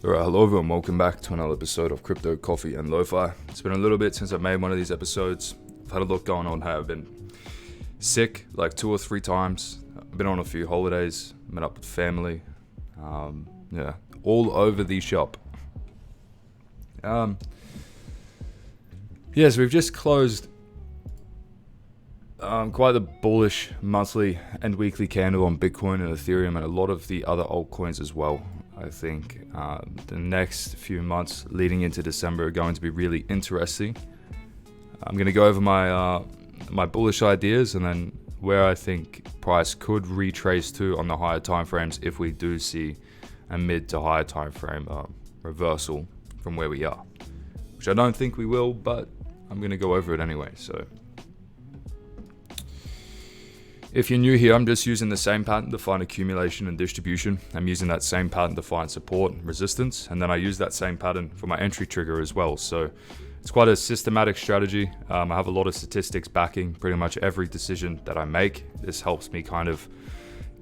Alright, hello everyone, welcome back to another episode of Crypto, Coffee and LoFi. It's been a little bit since I've made one of these episodes. I've had a lot going on. I've been sick like 2 or 3 times. I've been on a few holidays, met up with family. All over the shop. So we've just closed quite the bullish monthly and weekly candle on Bitcoin and Ethereum and a lot of the other altcoins as well. I think the next few months leading into December are going to be really interesting. I'm going to go over my bullish ideas and then where I think price could retrace to on the higher time frames if we do see a mid to higher time frame reversal from where we are, which I don't think we will, but I'm going to go over it anyway. So if you're new here, I'm just using the same pattern to find accumulation and distribution. I'm using that same pattern to find support and resistance, and then I use that same pattern for my entry trigger as well. So it's quite a systematic strategy. I have a lot of statistics backing pretty much every decision that I make. This helps me kind of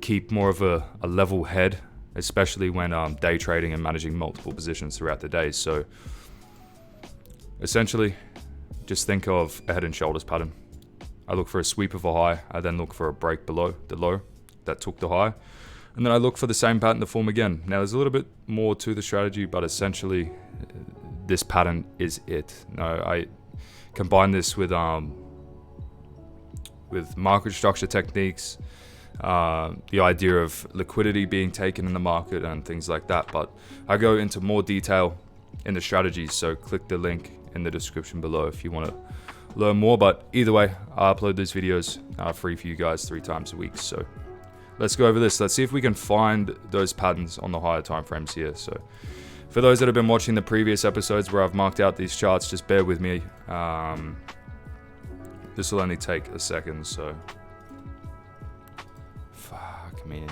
keep more of a level head, especially when day trading and managing multiple positions throughout the day. So essentially, just think of a head and shoulders pattern. I look for a sweep of a high, I then look for a break below the low that took the high, and then I look for the same pattern to form again. Now there's a little bit more to the strategy, but essentially this pattern is it. Now, I combine this with market structure techniques, the idea of liquidity being taken in the market and things like that, but I go into more detail in the strategies, so click the link in the description below if you want to learn more. But either way, I upload these videos free for you guys 3 times a week. So let's go over this. Let's see if we can find those patterns on the higher time frames here. So for those that have been watching the previous episodes where I've marked out these charts, just bear with me. This will only take a second, so fuck me.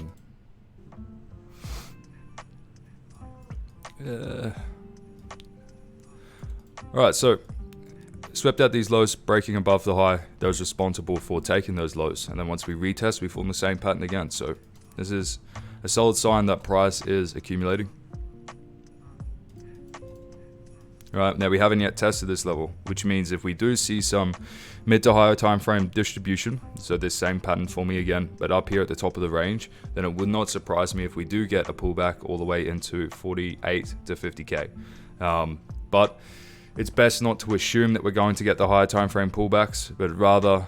Alright, so swept out these lows, breaking above the high. That was responsible for taking those lows. And then once we retest, we form the same pattern again. So this is a solid sign that price is accumulating. Alright, now we haven't yet tested this level, which means if we do see some mid to higher time frame distribution, so this same pattern forming again, but up here at the top of the range, then it would not surprise me if we do get a pullback all the way into 48 to 50k. But it's best not to assume that we're going to get the higher time frame pullbacks, but rather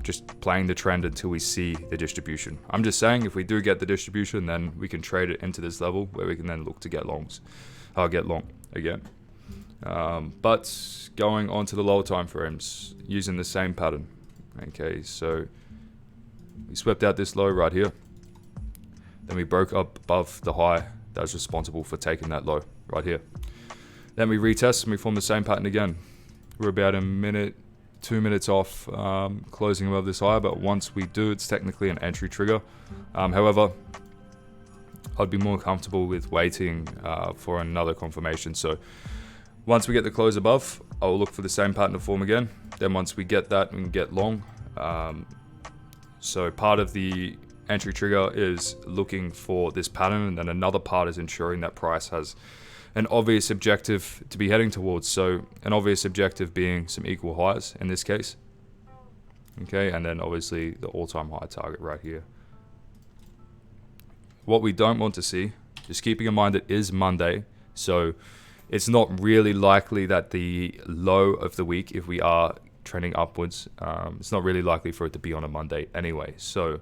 just playing the trend until we see the distribution. I'm just saying if we do get the distribution, then we can trade it into this level where we can then look to get longs. I'll get long again. But going on to the lower time frames, using the same pattern. Okay, so we swept out this low right here. Then we broke up above the high that was responsible for taking that low right here. Then we retest and we form the same pattern again. We're about a minute, 2 minutes off closing above this high, but once we do, it's technically an entry trigger. However, I'd be more comfortable with waiting for another confirmation. So once we get the close above, I'll look for the same pattern to form again. Then once we get that, we can get long. So part of the entry trigger is looking for this pattern, and then another part is ensuring that price has an obvious objective to be heading towards. So an obvious objective being some equal highs in this case. Okay, and then obviously the all-time high target right here. What we don't want to see, just keeping in mind it is Monday, so it's not really likely that the low of the week, if we are trending upwards, it's not really likely for it to be on a Monday anyway. So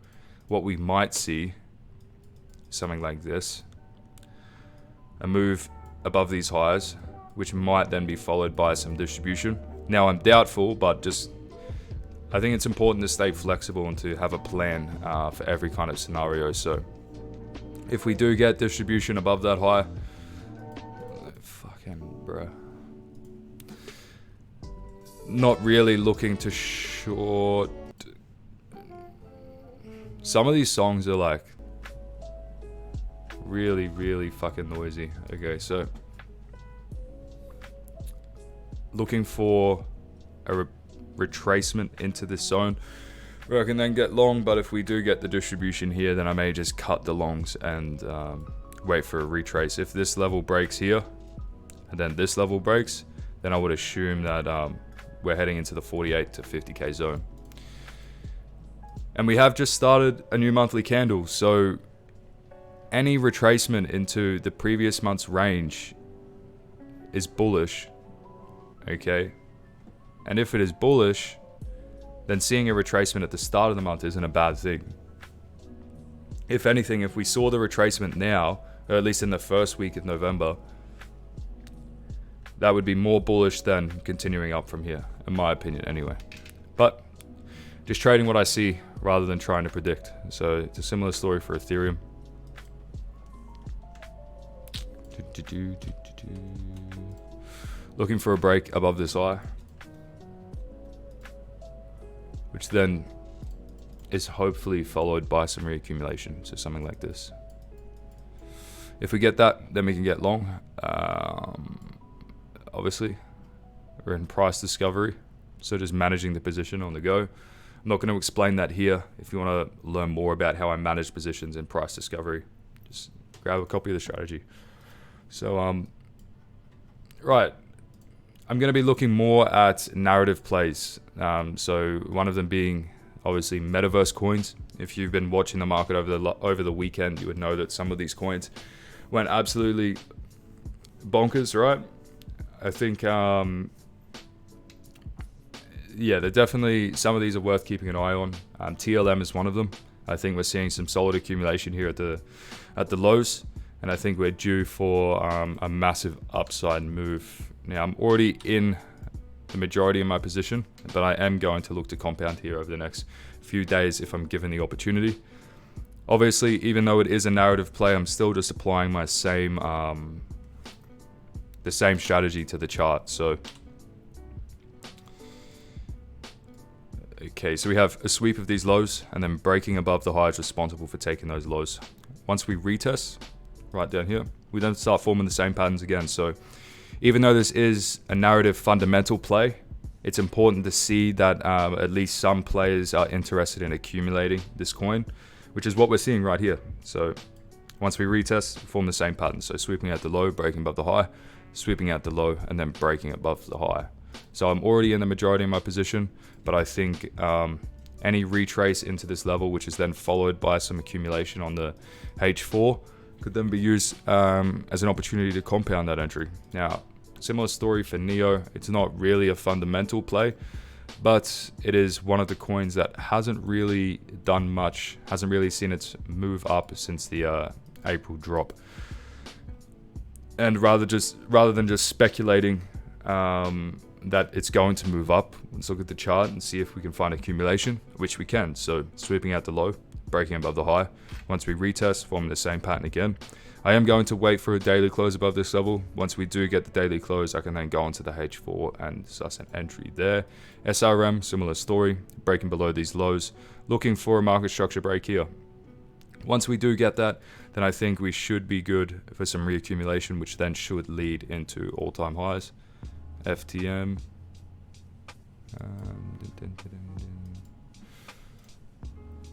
what we might see, something like this, a move above these highs, which might then be followed by some distribution. Now I'm doubtful, but I think it's important to stay flexible and to have a plan for every kind of scenario. So if we do get distribution above that high, fucking bruh, not really looking to short. Some of these songs are like really, really fucking noisy. Okay, so looking for a retracement into this zone where I can then get long, but if we do get the distribution here, then I may just cut the longs and wait for a retrace. If this level breaks here, and then this level breaks, then I would assume that we're heading into the 48 to 50k zone. And we have just started a new monthly candle, so any retracement into the previous month's range is bullish, okay? And if it is bullish, then seeing a retracement at the start of the month isn't a bad thing. If anything, if we saw the retracement now, or at least in the first week of November, that would be more bullish than continuing up from here, in my opinion anyway. But just trading what I see rather than trying to predict. So it's a similar story for Ethereum. Looking for a break above this eye, which then is hopefully followed by some reaccumulation, so something like this. If we get that, then we can get long. Obviously, we're in price discovery, so just managing the position on the go. I'm not going to explain that here. If you want to learn more about how I manage positions in price discovery, just grab a copy of the strategy. So, right, I'm going to be looking more at narrative plays. So one of them being obviously metaverse coins. If you've been watching the market over the weekend, you would know that some of these coins went absolutely bonkers, right? I think, yeah, they're definitely, some of these are worth keeping an eye on. TLM is one of them. I think we're seeing some solid accumulation here at the lows, and I think we're due for a massive upside move. Now, I'm already in the majority of my position, but I am going to look to compound here over the next few days if I'm given the opportunity. Obviously, even though it is a narrative play, I'm still just applying my same the same strategy to the chart. So okay, so we have a sweep of these lows, and then breaking above the highs responsible for taking those lows. Once we retest right down here, we then start forming the same patterns again. So even though this is a narrative fundamental play, it's important to see that at least some players are interested in accumulating this coin, which is what we're seeing right here. So once we retest, form the same pattern. So sweeping out the low, breaking above the high, sweeping out the low, and then breaking above the high. So I'm already in the majority of my position, but I think any retrace into this level, which is then followed by some accumulation on the H4, could then be used as an opportunity to compound that entry. Now, similar story for Neo. It's not really a fundamental play, but it is one of the coins that hasn't really done much, hasn't really seen its move up since the April drop. And rather than just speculating that it's going to move up, let's look at the chart and see if we can find accumulation, which we can. So sweeping out the low, breaking above the high. Once we retest, forming the same pattern again. I am going to wait for a daily close above this level. Once we do get the daily close, I can then go onto the H4 and suss an entry there. SRM, similar story, breaking below these lows, looking for a market structure break here. Once we do get that, then I think we should be good for some reaccumulation, which then should lead into all-time highs. FTM.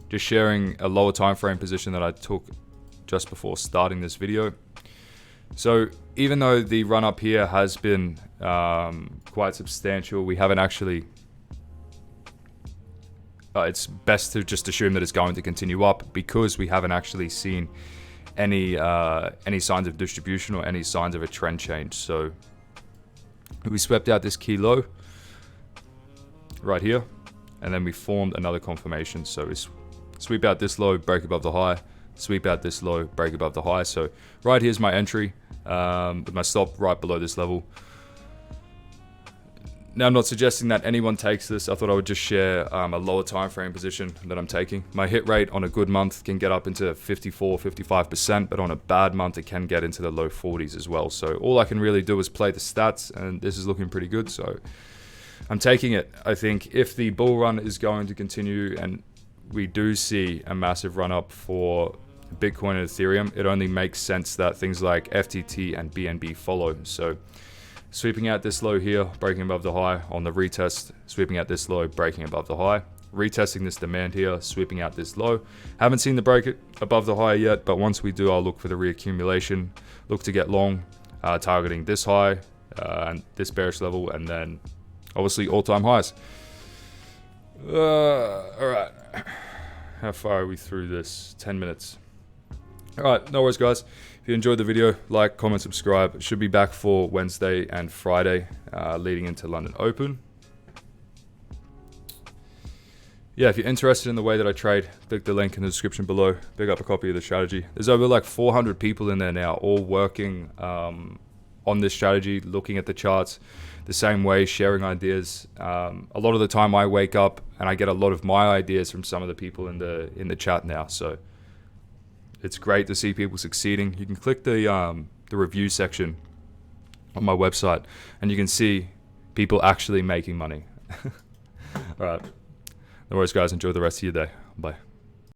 Just sharing a lower time frame position that I took just before starting this video. So even though the run up here has been quite substantial, we haven't actually, it's best to just assume that it's going to continue up because we haven't actually seen any signs of distribution or any signs of a trend change. So we swept out this key low right here, and then we formed another confirmation. So we sweep out this low, break above the high, sweep out this low, break above the high. So right here's my entry with my stop right below this level. Now, I'm not suggesting that anyone takes this. I thought I would just share a lower time frame position that I'm taking. My hit rate on a good month can get up into 54, 55%, but on a bad month, it can get into the low 40s as well. So all I can really do is play the stats, and this is looking pretty good. So I'm taking it. I think if the bull run is going to continue and we do see a massive run up for Bitcoin and Ethereum, it only makes sense that things like FTT and BNB follow. So sweeping out this low here, breaking above the high on the retest, sweeping out this low, breaking above the high. retesting this demand here, sweeping out this low. Haven't seen the break above the high yet, but once we do, I'll look for the reaccumulation, look to get long, targeting this high and this bearish level, and then obviously all-time highs. All right, how far are we through this? 10 minutes. All right, no worries, guys. If you enjoyed the video, like, comment, subscribe. Should be back for Wednesday and Friday, leading into London Open. Yeah, if you're interested in the way that I trade, click the link in the description below. Pick up a copy of the strategy. There's over like 400 people in there now, all working on this strategy, looking at the charts the same way, sharing ideas. A lot of the time I wake up and I get a lot of my ideas from some of the people in the chat now. So it's great to see people succeeding. You can click the review section on my website and you can see people actually making money. All right. No worries, guys. Enjoy the rest of your day. Bye.